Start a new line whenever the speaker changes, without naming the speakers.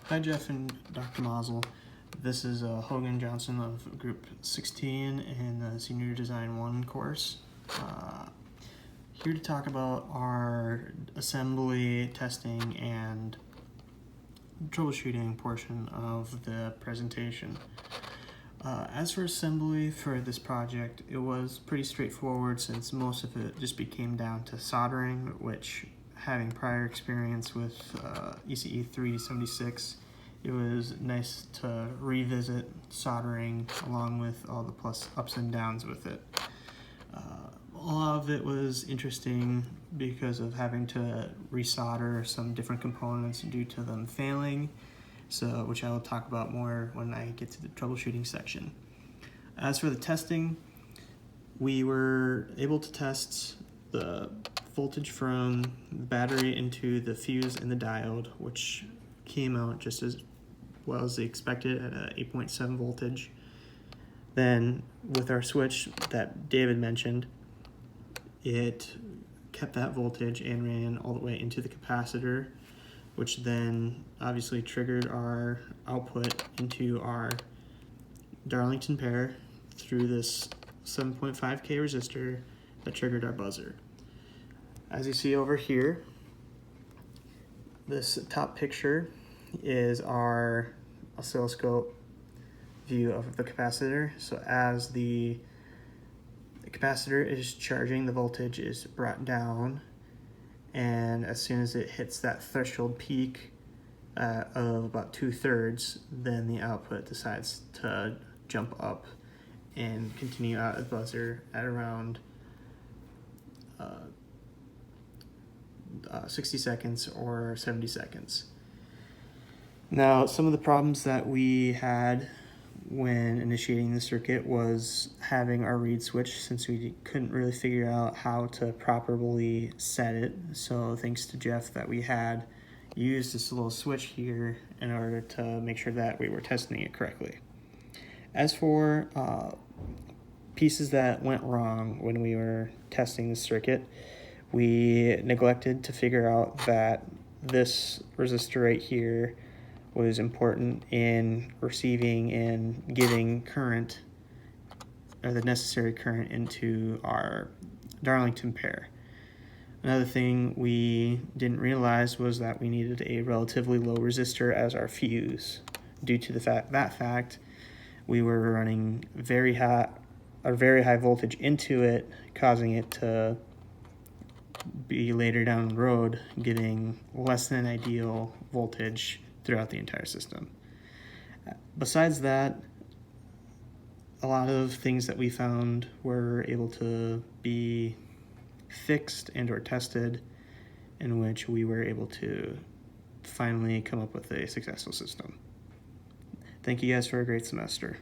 Hi Jeff and Dr. Mazel. This is Hogan Johnson of Group 16 in the Senior Design 1 course. Here to talk about our assembly, testing, and troubleshooting portion of the presentation. As for assembly for this project, it was pretty straightforward since most of it just became down to soldering, which, having prior experience with ECE 376, it was nice to revisit soldering along with all the ups and downs with it. A lot of it was interesting because of having to resolder some different components due to them failing, which I will talk about more when I get to the troubleshooting section. As for the testing, we were able to test the voltage from the battery into the fuse and the diode, which came out just as well as expected at a 8.7 voltage. Then with our switch that David mentioned, it kept that voltage and ran all the way into the capacitor, which then obviously triggered our output into our Darlington pair through this 7.5K resistor that triggered our buzzer. As you see over here, this top picture is our oscilloscope view of the capacitor. So as the capacitor is charging, the voltage is brought down, and as soon as it hits that threshold peak of about 2/3, then the output decides to jump up and continue out of the buzzer at around 60 seconds or 70 seconds. Now, some of the problems that we had when initiating the circuit was having our reed switch, since we couldn't really figure out how to properly set it. So thanks to Jeff that we had used this little switch here in order to make sure that we were testing it correctly. As for pieces that went wrong when we were testing the circuit, we neglected to figure out that this resistor right here was important in receiving and giving current, or the necessary current, into our Darlington pair. Another thing we didn't realize was that we needed a relatively low resistor as our fuse. Due to that fact, we were running very high voltage into it, causing it to be later down the road giving less than ideal voltage throughout the entire system. Besides that, a lot of things that we found were able to be fixed and or tested, in which we were able to finally come up with a successful system. Thank you guys for a great semester.